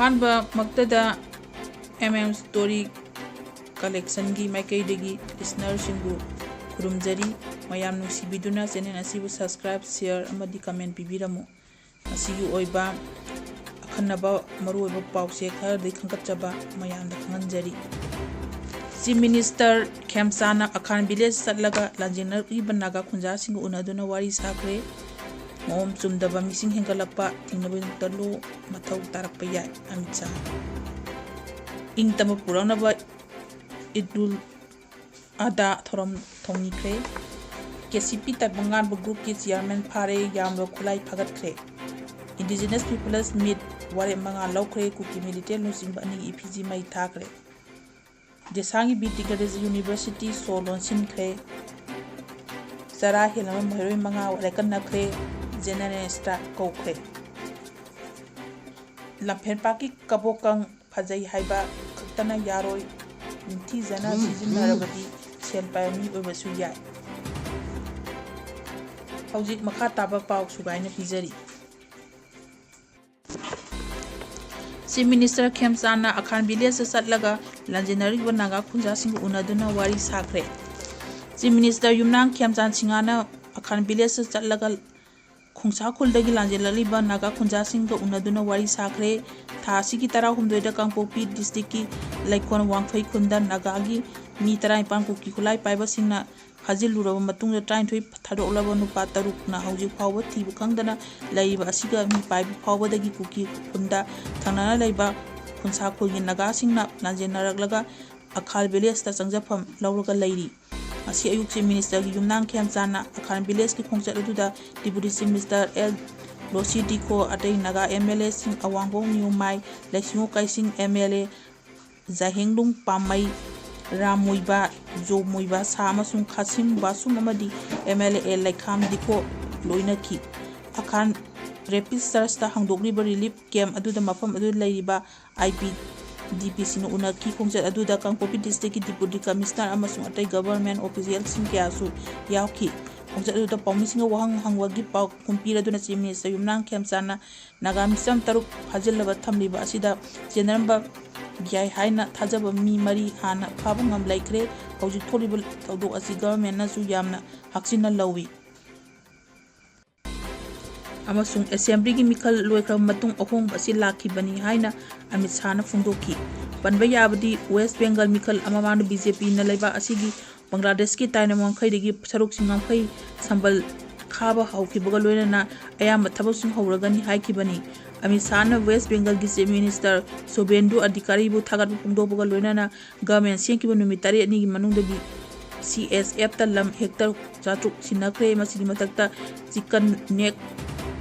Ahanba Maktada Story Collection gi Maikaidagi listener Shingu Kurumjari Mayam Nusibiduna channel asibu subscribe share amadi comment bibiramu asigu oiba akhanaba maru oiba pause khar de khangkachaba mayam da khanganjari Chief Minister Khemsana Akhan village satlaga lanjenar ibanaga khunja singu unaduna wari sakre Mom chumdaba mising hengalakpa tingnabu talo mathau tarakpa yai amitsa ingtama puranaba idul ada thoram thongnikhre KCP tabangan group ki chairman phare yamro khulai phagatkhre indigenous peoples meet ware manga laukhre kuki military losing bani EPG mai thakre desangi BTKDS University solon sinkhre Chara Henlmba Maheiroi manga Laiknakhre Generalista Koukhre Henlmba ki kabokang phajai haiba khaktana yaroi ninthi jana sijinarabadi selpai mi oibasu yai hojik makha taba pau sugaina pijari Chief Minister Khemsana Akhan village satlaga lanjenari banaga khunja sing unaduna wari sakre Chief Minister Yumnang Khemchan Singana Akhan village satlaga khungsa khuldagi lanjelali banaga khunja sing unaduna wari sakre thasi ki tara humdoida kangpopi district ki laikon wangphai khunda nagagi mi tara ipan kuki khulai paiba singna hajil luraba matung da train thoi thadolaba nupa taruk na hauji phawba thibu khangdana laiba asiga mi paiba phawba dagi kuki khunda thanana laiba khunsa khulgi naga singna lanjenaraglaga akhal village ta changjafam lawraga lairi asi ayuk Chief Minister gi Yumnang Khemchana Akhan village ki khongchat aduda Deputy Chief Minister L Losidi ko atai naga MLA sing awangbo niumai lesingo kaising MLA Zahenglung Pamai Ramuiba Jomuiba sa amasung khasim basum amadi MLA Laikkham diko loinaki Akhan rapid search ta hangdokriba relief camp aduda Mapham adu leiriba IPDP sinu unaki khongchat aduda Kangpopi district ki deputy commissioner amasung atai government official sing kyasu yauki khongchat aduda paumising wahang hangwagi pau kumpira duna Chief Minister Yumnang Khemchana naga misam taruk phajilaba thamliba asida jenaramba yai haina thajaba mi mari hana phaba ngam laikre hauji thoribul tawdo asi government na su yamna haksina lawi amasung assembly gi mikhal loikra matung ahong asi lakhi bani haina Amit Shahna phongdoki panba yabadi West Bengal mikhal amamanu BJP na laiba asigi Bangladesh ki tainamang khaidagi saruk singam khai sambal khaba haukibaga loinana ayamba thabasung hauragani haikibani Amit Shahna West Bengal ki Chief Minister Sobendu Adhikari bu thagat phongdobaga loinana government sengkiba numitari ani gi manungdagi CSF ta lam hector chatruk sinakre masigi matakta chicken neck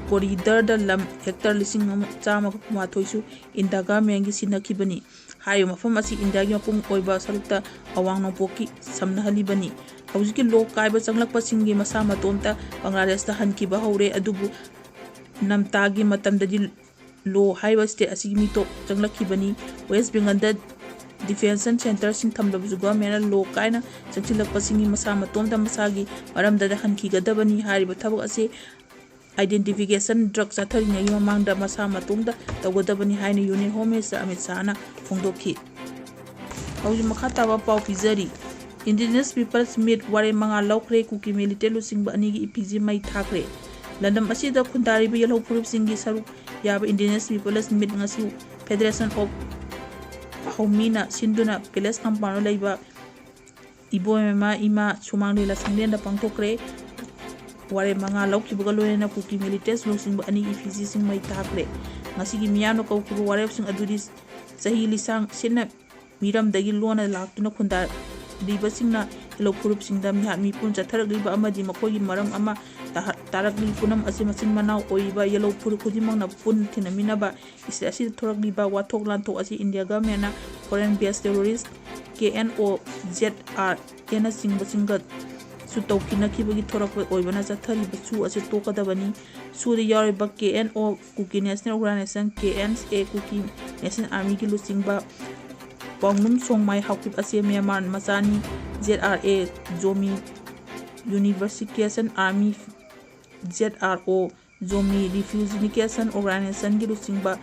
corridor da lam hector lising chama mathoisu indaga mengi sinakibani hayo mafam asi indagi mapung oiba sarukta awang nopoki samna halibani hauji lo kaiba changlakpa singi masa matomta Bangladesh ta hankiba haure adubu namtagi matamdadi lo haiba state asigi mito changlakibani West Bengal da Defense Center sing thamlabu government lo kaina changchilakpa singi masa matomta masagi maramda da hankigadabani hariba thabak ase identification drug chathari ngi mamangda masa matungda tawgadabani haina Union Home Minister Amit Shahna phongdoki hauji makhata ba pau pizari indigenous peoples meet ware manga laukhre kuki military lusing ba ani gi EPG mai thakre landam asida khundari bi yelho group singi saru yaba indigenous peoples meet ngasi Federation of Homina Sinduna Palace Kampano laiba ibo mema ima sumang lela sanglenda pangtokre ware manga laukibaga loina kuki military lusing ba ani EPG sing mai thakre ngasi gi miyano kawkuru ware sing adudi sahi lisang sinna miram dagi lona laktuna khunda riba singna hello group singda mi pun chatharak riba amadi makogi maram ama tarak ri punam asi masin manau oiba yellow puru khudimang na pun thinamina ba isi asi thorak riba wathok lanto asi India government na foreign based terrorist KNOZR ena singba singat su tawkina kibagi thorak oibana chathari bachu asi tokadabani su de yariba KNO Kuki National Organization KNA Kuki National Army ki lusingba Pangnum Songmai Hakip Ase Myanmar Masani ZRA Zomi Unification Army ZRO Zomi Refugees Organization ki lusingba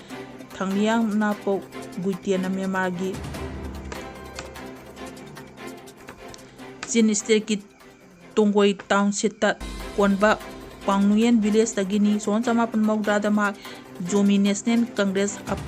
Thangniang Napo Guitiana Myanmargi Jin State Tongoi Township Konba Pangnuyen Village Tagini Son Samapan Maugda Mak Jomi National Congress of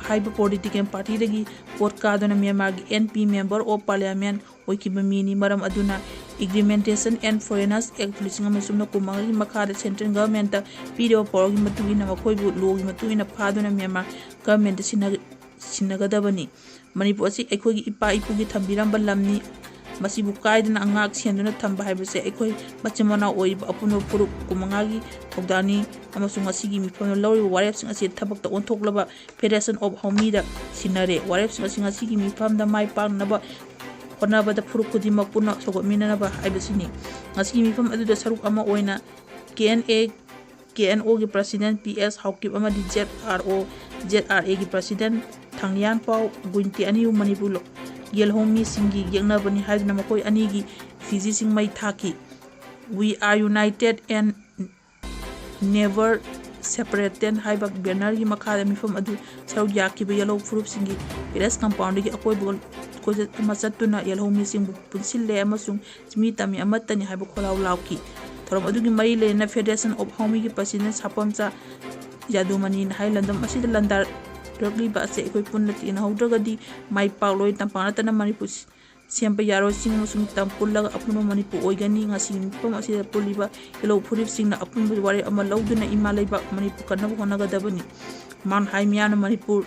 Hyper Political Party Dagi Port Kadona Myanmargi NP Member of Parliament Oikibamini Maram Aduna Agrementation and Foreigners Act Lisingam Kumari Makada Central Government Video Porgi Matuina Makoibu Logi Matuina Paduna Myanmar Government Sinagadabani Manipur Ekogi Ipa Ipugi Tambiramba Lamni Masibu Kaidana Angak Sianduna Tamba Habase Ekoi Bachamana Oib Apuno Puru Kumangagi Togdani amasung asigi mifam lori warepsing asi thabak ta onthoklaba Federation of Homida Sinare warepsing asigi mifam da mai pangnaba honaba da furuk kudimak puna sogotminanaba haibasini asigi mifam adu da saruk ama oina KNO gi President PS Haukip ama di ZRA gi President Thangnian Pau Gunti Aniu Manipulo Yelhomi Singi Yangnabani Haidna Makoi Anigi Fizi Sing Mai Thaki We are united and never separated Haibak Bernari Makada Mifam Adu Saudi Yakiba Yellow Fruit Singi Ires Compound Akoibol Masatuna Yelhomi Sing Punsile Amasung Smitami Amatani Habakola Lauki Torom Adugi Maile na Federation of Homigi President Sapamsa Yadumani Highland Masid Landar Rugly Base Equipment in Haudragadi, my Paulo Tampanatana Manipus, Siampa Yaro Sing Musum Tampula Apuno Manipu Oigani, Nasim Pomasi Poliba, Yellow Purif Sing Apun Wari Amalauduna Imaleba Manipukana Dabani, Man Haimiana Manipur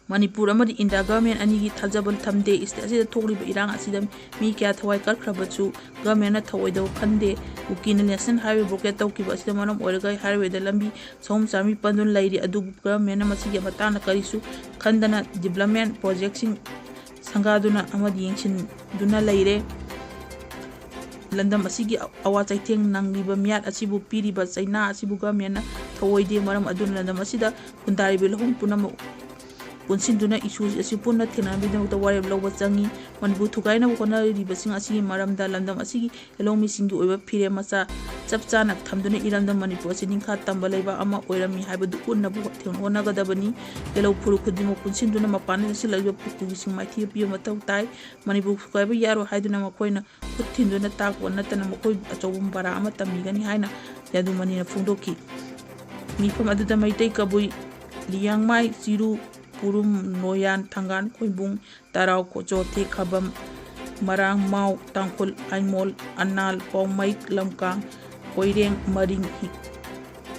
Amadi in the government Anigi Tajabal Tamde is the Tori Irang Asidam, Mika Tawaikar Krabatsu, Government Tawaido Kande, Ukin Lesson Highway Broketo Kibas the Manam Oregai Highway the Lambi, Som Sami Pandun Lady Adu Government Masiga Matana Karisu, Kandana Development Projecting Sangaduna Amadi Ancient Duna Laire London Masigi Awataiting Nangiba Miat Asibu Piri but Saina Asibu Government Tawaide Maram Aduna Masida, Kundari Bilhum Punamo. Punsinduna issues asipuna tinabidam the warrior low zangi Manipu Tukaina Wakona Ribasing Asi Maram da Landam Asigi allow me sing over Pire Masa Sapsanak Tamduna Iranda Manipu Sininka Tambaleva Ama Oirami Habadu Unabu Onagadabani Yellow Purukudimo Punsinduna Mapana Silla Pukusing my Tibio Matau Tai Manipu Kaiba Yaro Haiduna Makoina Putinduna Tak or Natana Makoi Atobum Barama Tamigani Haina Yadumani Fundoki Mifam Adada may take a boy Liang Mai Ziru Purum Noyan Tangan Koibung Tarau Kojote Kabam Marang Mau Tangkul Aimol Anal Paumai Lamkang Oireng Maring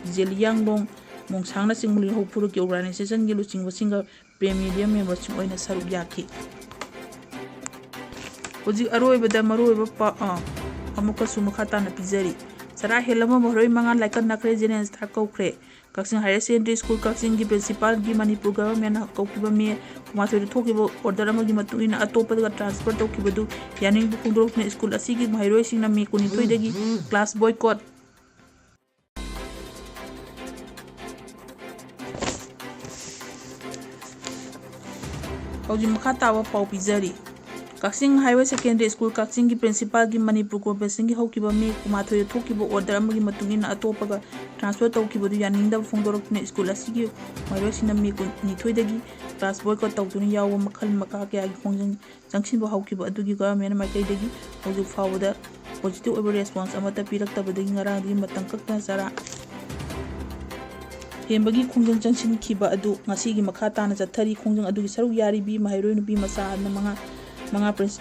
Zeliang Long Mongsana Singuli Hopuru Organization Gilusing was single premium members Oina Saruyaki Ozi Aroi Bada Maru Amuka Sumakata Pizeri Sarah Henlmba Maheiroi Mangan Laiknakhre Jenens Koukhre Koukhre Higher Secondary School Koukhre gi Principal gi Manipur Government Kaukiba Me Kumathoi Thokiba Order amagi matung-inna atopa transfer Tokibadu Yaning Khudongchaba School asigi Maheiroi Singna Me 12 dagi class boycott Hauji Makatawa Pau Pizari Koukhre Higher Secondary School Koukhre gi Principal gi Manipur Government Haukiba Me Kumathoi Thokiba Order amagi matung-inna atopa transfer Tokibadu Yaningda Phongduna School asigi Maheiroi Singna Me 12 dagi class boycott Tokduna Yawa Makal Makaka Khongjang Jangsinba Haukiba Adugi Government Maikaidagi Hauju Fawada positive response Amata Piraktabadagi Ngarangdi Matangkakta Chara Henlmbagi Khongjang Jangsin Kiba Adu Ngasigi Makatana Jathari Khongjang Adugi Saruk Yaribi Maheiroi Nubi Masa Manga Prince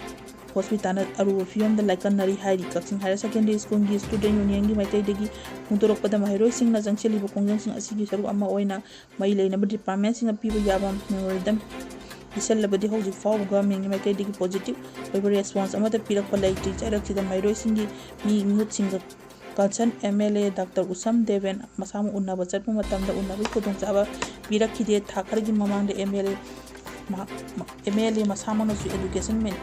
Hospital Aru Fiam the Laiknakhre Hairi Koukhre Higher Secondary School gi Student Union gi Maikaidagi Huntoroppada Maheiroi Singna Jangcheliba Khongjang Sing asigi Saruk ama oina mai leinaba department Singa Piba Yabam Memorandum Isalabadi Hauji Faw Government gi Maikaidagi positive over response amata pirakpa laiti Charakchida Maheiroi Singi Mi Mut Singa Concern MLA Dr. Usam Deven Masamu Unnaba Chatpa Matamda Unnabi khudongchaba Pirakide Thakargi Mamangda MLA Masamanasu Education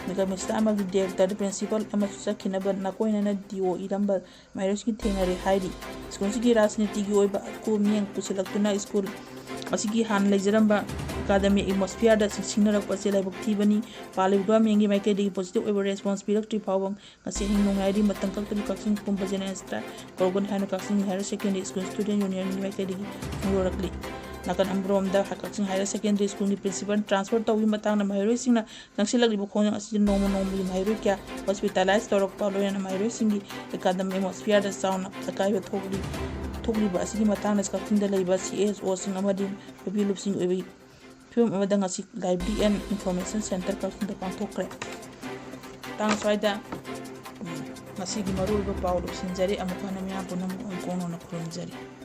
Mr. Amagi Director Principal Amasusa Kinaba Nakoina Dio Iramba Maheiroi Thenare Hairi School Sigi Rasniti gi Oiba Ku Miang Pusilaktuna School Asigi Han Leirammi academic atmosphere da Singna Pasela Buktivani Palib Government Maikaidagi positive over response Pirakti Pawang Ngasi Hingnongairi Matangkakta Koukhre Kumbajana Extra Korban Hanu Koukhre Higher Secondary School Student Union Maikaidagi Murakli nakan ambromda Koukhre Higher Secondary School ni principal transfer tawi matang na Maheiroi singna nangsilagribo khonjang asidi noma gi Maheiroi kya hospitalize torokpa loyana Maheiroi singi academic atmosphere da sauna akaiba thokliba asidi matang na Koukhre da leiba CSO sing amadi babilub sing obi film amada ngasi library and information center Koukhre da pangthokre tang swaida ngasi gi maru ba pawlo sinjari amukana miya punam kono na khurumjari